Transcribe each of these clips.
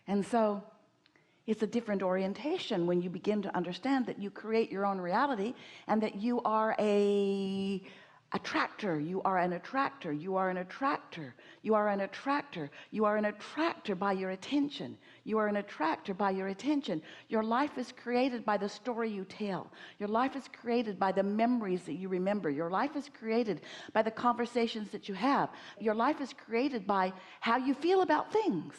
And so it's a different orientation when you begin to understand that you create your own reality and that you are a attractor. You are an attractor. You are an attractor. You are an attractor. You are an attractor by your attention. You are an attractor by your attention. Your life is created by the story you tell. Your life is created by the memories that you remember. Your life is created by the conversations that you have. Your life is created by how you feel about things.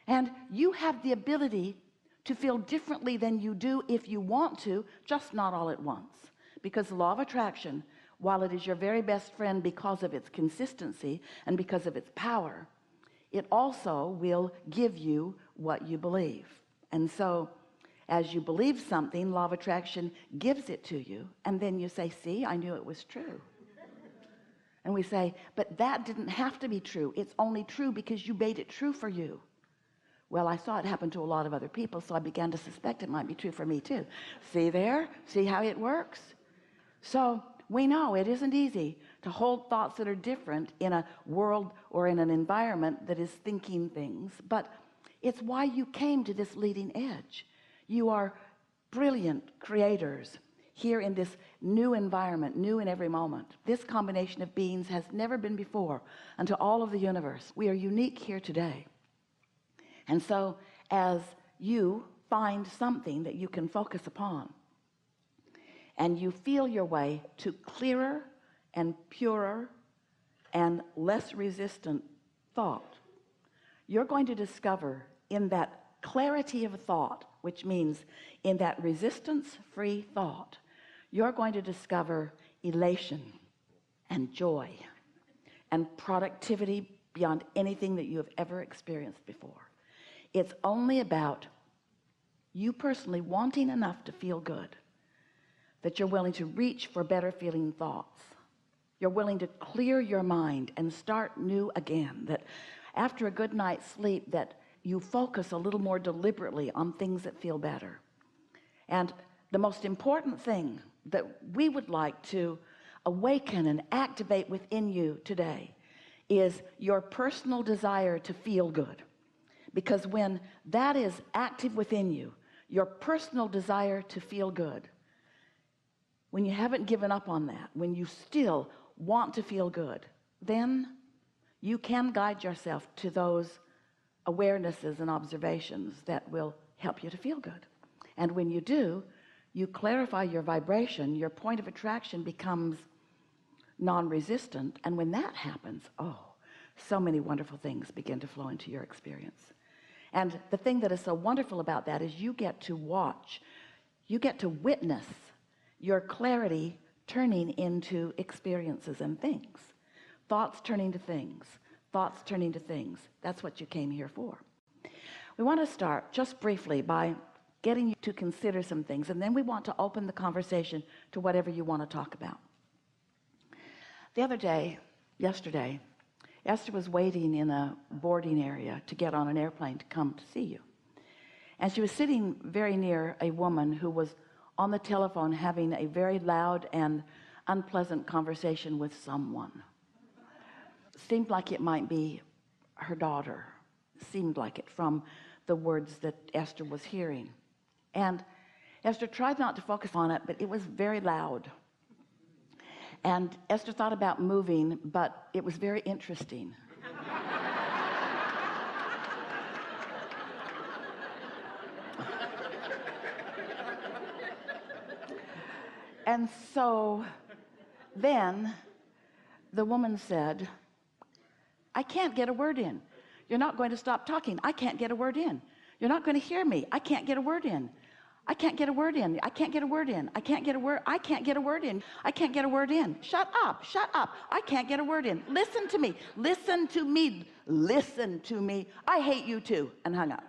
And you have the ability to feel differently than you do if you want to, just not all at once. Because the law of attraction, while it is your very best friend because of its consistency and because of its power, it also will give you what you believe. And so as you believe something, law of attraction gives it to you, and then you say, see, I knew it was true. And we say, but that didn't have to be true. It's only true because you made it true for you. Well, I saw it happen to a lot of other people, so I began to suspect it might be true for me too. See there? See how it works? So we know it isn't easy to hold thoughts that are different in a world or in an environment that is thinking things, but it's why you came to this leading edge. You are brilliant creators here in this new environment, new in every moment. This combination of beings has never been before unto all of the universe. We are unique here today. And so as you find something that you can focus upon and you feel your way to clearer and purer and less resistant thought, you're going to discover in that clarity of thought, which means in that resistance-free thought, you're going to discover elation and joy and productivity beyond anything that you have ever experienced before. It's only about you personally wanting enough to feel good that you're willing to reach for better feeling thoughts. You're willing to clear your mind and start new again, that after a good night's sleep that you focus a little more deliberately on things that feel better. And the most important thing that we would like to awaken and activate within you today is your personal desire to feel good. Because when that is active within you, your personal desire to feel good, when you haven't given up on that, when you still want to feel good, then you can guide yourself to those awarenesses and observations that will help you to feel good. And when you do, you clarify your vibration, your point of attraction becomes non-resistant, and when that happens, oh, so many wonderful things begin to flow into your experience. And the thing that is so wonderful about that is you get to watch, you get to witness your clarity turning into experiences and things, thoughts turning to things, thoughts turning to things. That's what you came here for. We want to start just briefly by getting you to consider some things, and then we want to open the conversation to whatever you want to talk about. The other day, yesterday, Esther was waiting in a boarding area to get on an airplane to come to see you, and she was sitting very near a woman who was on the telephone having a very loud and unpleasant conversation with someone. Seemed like it might be her daughter. Seemed like it from the words that Esther was hearing. And Esther tried not to focus on it, but it was very loud. And Esther thought about moving, but it was very interesting. And so then the woman said, I can't get a word in. You're not going to stop talking. I can't get a word in. You're not going to hear me. I can't get a word in. I can't get a word in. I can't get a word in. I can't get a word. I can't get a word in. I can't get a word in. Shut up. Shut up. I can't get a word in. Listen to me. Listen to me. Listen to me. I hate you too. And hung up.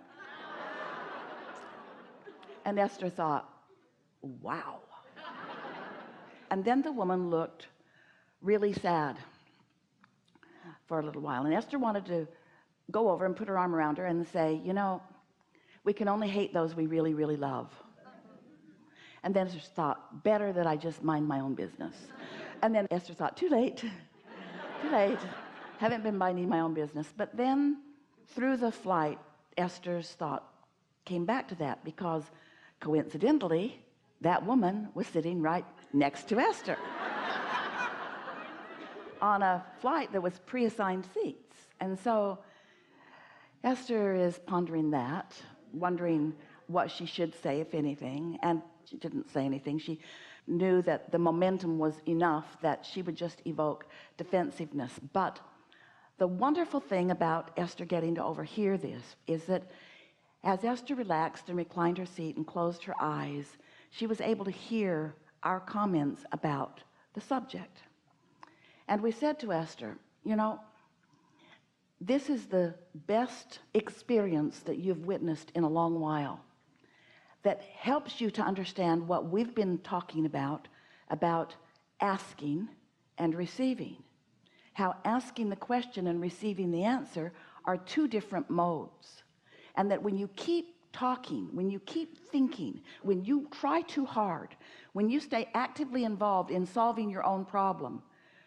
And Esther thought, wow. And then the woman looked really sad for a little while. And Esther wanted to go over and put her arm around her and say, you know, we can only hate those we really, really love. And then Esther thought, better that I just mind my own business. And then Esther thought, too late. Too late. Haven't been minding my own business. But then through the flight, Esther's thought came back to that, because coincidentally that woman was sitting right next to Esther on a flight that was pre-assigned seats. And so Esther is pondering that, wondering what she should say, if anything, and she didn't say anything. She knew that the momentum was enough that she would just evoke defensiveness. But the wonderful thing about Esther getting to overhear this is that as Esther relaxed and reclined her seat and closed her eyes, she was able to hear our comments about the subject. And we said to Esther, you know, this is the best experience that you've witnessed in a long while, that helps you to understand what we've been talking about asking and receiving. How asking the question and receiving the answer are two different modes. And that when you keep talking, when you keep thinking, when you try too hard, when you stay actively involved in solving your own problem,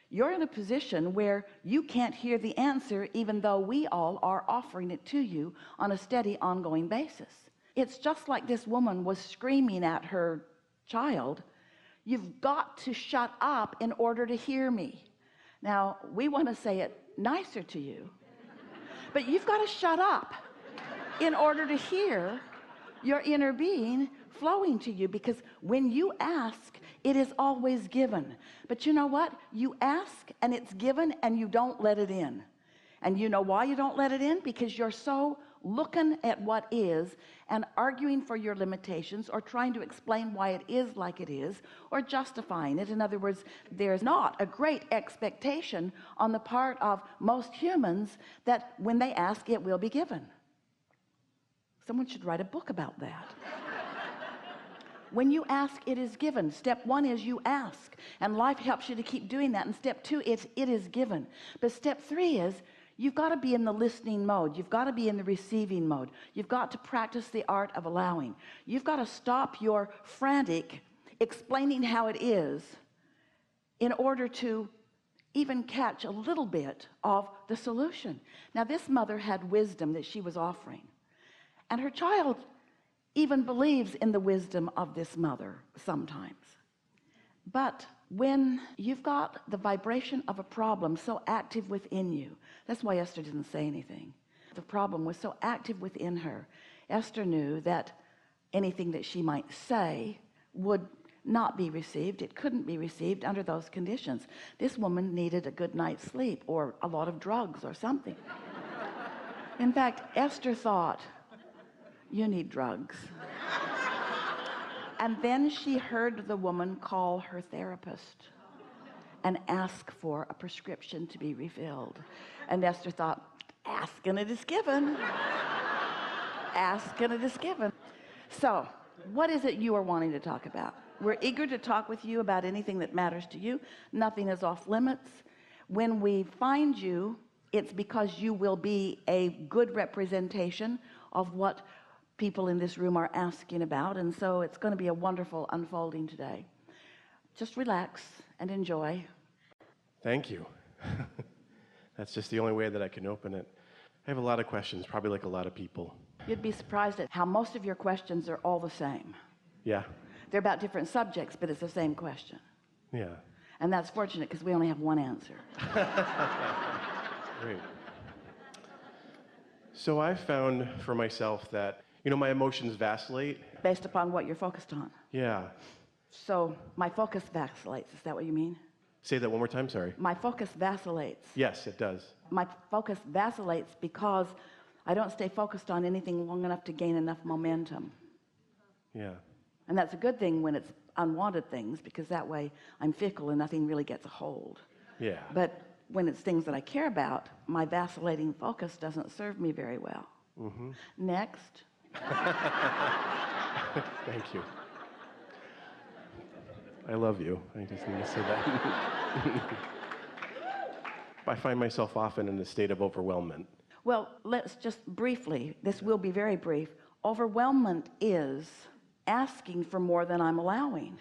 you're in a position where you can't hear the answer, even though we all are offering it to you on a steady, ongoing basis. It's just like this woman was screaming at her child, you've got to shut up in order to hear me. Now, we want to say it nicer to you, but you've got to shut up in order to hear your inner being flowing to you, because when you ask, it is always given. But you know what? You ask and it's given, and you don't let it in. And you know why you don't let it in? Because you're so looking at what is and arguing for your limitations, or trying to explain why it is like it is, or justifying it. In other words, there's not a great expectation on the part of most humans that when they ask, it will be given. Someone should write a book about that. When you ask, it is given. Step one is you ask, and life helps you to keep doing that. And step two, it is given. But step three is you've got to be in the listening mode. You've got to be in the receiving mode. You've got to practice the art of allowing. You've got to stop your frantic explaining how it is in order to even catch a little bit of the solution. Now, this mother had wisdom that she was offering, and her child even believes in the wisdom of this mother sometimes. But when you've got the vibration of a problem so active within you, that's why Esther didn't say anything. The problem was so active within her. Esther knew that anything that she might say would not be received. It couldn't be received under those conditions. This woman needed a good night's sleep, or a lot of drugs or something. In fact, Esther thought, you need drugs. And then she heard the woman call her therapist and ask for a prescription to be refilled. And Esther thought, ask and it is given. Ask and it is given. So, what is it you are wanting to talk about? We're eager to talk with you about anything that matters to you. Nothing is off limits. When we find you, it's because you will be a good representation of what people in this room are asking about, and so it's going to be a wonderful unfolding today. Just relax and enjoy. Thank you. That's just the only way that I can open it. I have a lot of questions, probably like a lot of people. You'd be surprised at how most of your questions are all the same. Yeah. They're about different subjects, but it's the same question. Yeah. And that's fortunate, because we only have one answer. Great. So I found for myself that, you know, my emotions vacillate. Based upon what you're focused on. Yeah. So my focus vacillates. Is that what you mean? Say that one more time, sorry. My focus vacillates. Yes, it does. My focus vacillates because I don't stay focused on anything long enough to gain enough momentum. Yeah. And that's a good thing when it's unwanted things, because that way I'm fickle and nothing really gets a hold. Yeah. But when it's things that I care about, my vacillating focus doesn't serve me very well. Mm-hmm. Next. Thank you. I love you. I just need to say that. I find myself often in a state of overwhelmment. Well, let's just briefly, this will be very brief. Overwhelmment is asking for more than I'm allowing.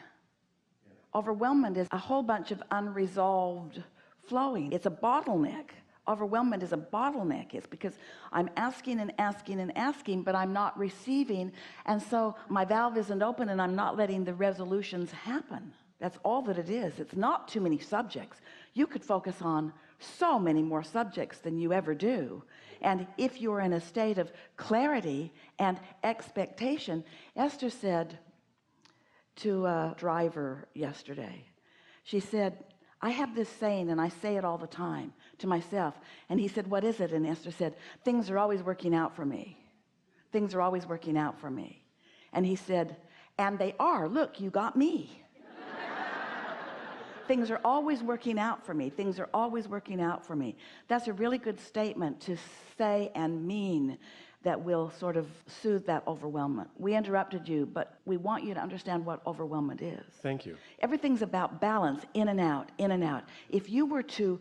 Overwhelmment is a whole bunch of unresolved flowing. It's a bottleneck. Overwhelmment is a bottleneck. It's because I'm asking and asking and asking, but I'm not receiving, and so my valve isn't open and I'm not letting the resolutions happen. That's all that it is. It's not too many subjects. You could focus on so many more subjects than you ever do. And if you're in a state of clarity and expectation, Esther said to a driver yesterday, she said, I have this saying and I say it all the time to myself. And he said, what is it? And Esther said, things are always working out for me. Things are always working out for me. And he said, and they are. Look, you got me. Things are always working out for me. Things are always working out for me. That's a really good statement to say and mean that will sort of soothe that overwhelmment. We interrupted you, but we want you to understand what overwhelmment is. Thank you. Everything's about balance, in and out, in and out. If you were to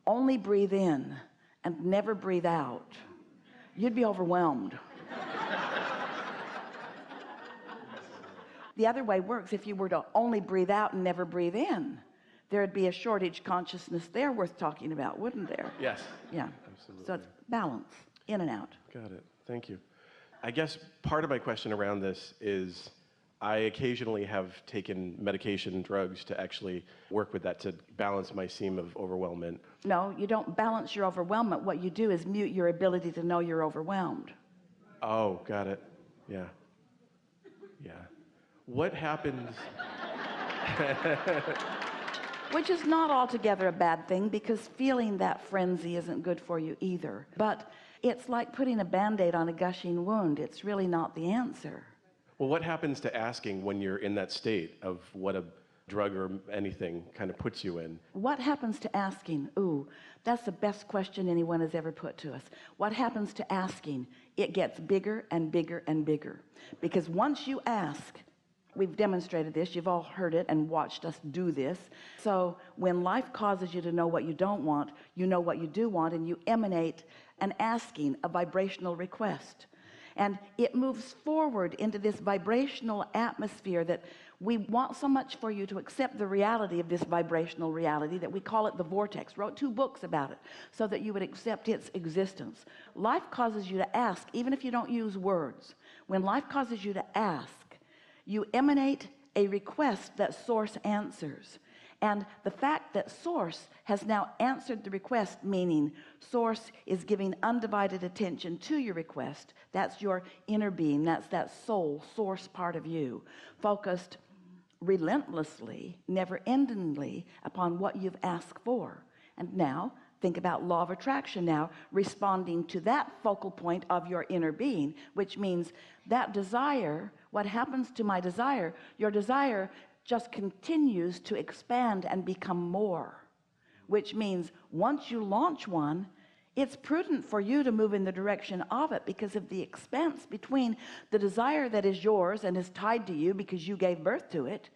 only breathe in and never breathe out, you'd be overwhelmed. The other way works. If you were to only breathe out and never breathe in, there'd be a shortage consciousness there worth talking about, wouldn't there? Yes. Yeah. Absolutely. So it's balance, in and out. Got it. Thank you. I guess part of my question around this is I occasionally have taken medication, drugs to actually work with that to balance my seam of overwhelmment. No, you don't balance your overwhelmment. What you do is mute your ability to know you're overwhelmed. Oh, got it. Yeah. Yeah. What happens? Which is not altogether a bad thing, because feeling that frenzy isn't good for you either. But it's like putting a Band-Aid on a gushing wound. It's really not the answer. Well, what happens to asking when you're in that state of what a drug or anything kind of puts you in? What happens to asking? Ooh, that's the best question anyone has ever put to us. What happens to asking? It gets bigger and bigger and bigger. Because once you ask, we've demonstrated this, you've all heard it and watched us do this. So when life causes you to know what you don't want, you know what you do want, and you emanate an asking, a vibrational request. And it moves forward into this vibrational atmosphere that we want so much for you to accept the reality of this vibrational reality that we call it the vortex. Wrote 2 books about it so that you would accept its existence. Life causes you to ask, even if you don't use words. When life causes you to ask, you emanate a request that Source answers. And the fact that Source has now answered the request, meaning Source is giving undivided attention to your request. That's your inner being. That's that soul, Source part of you, focused relentlessly, never-endingly upon what you've asked for. And now think about law of attraction now, responding to that focal point of your inner being, which means that desire, what happens to my desire? Your desire just continues to expand and become more, which means once you launch one, it's prudent for you to move in the direction of it, because of the expanse between the desire that is yours and is tied to you because you gave birth to it,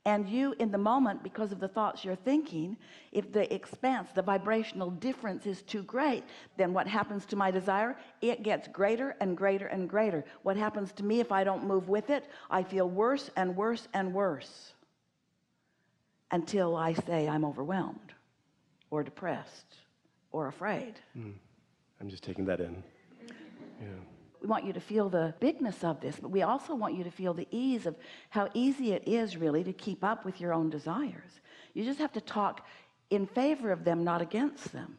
and you in the moment, because of the thoughts you're thinking. If the expanse, the vibrational difference is too great, then what happens to my desire? It gets greater and greater and greater. What happens to me if I don't move with it? I feel worse and worse and worse until I say I'm overwhelmed or depressed or afraid. I'm just taking that in. Yeah. We want you to feel the bigness of this, but we also want you to feel the ease of how easy it is really to keep up with your own desires. You just have to talk in favor of them, not against them.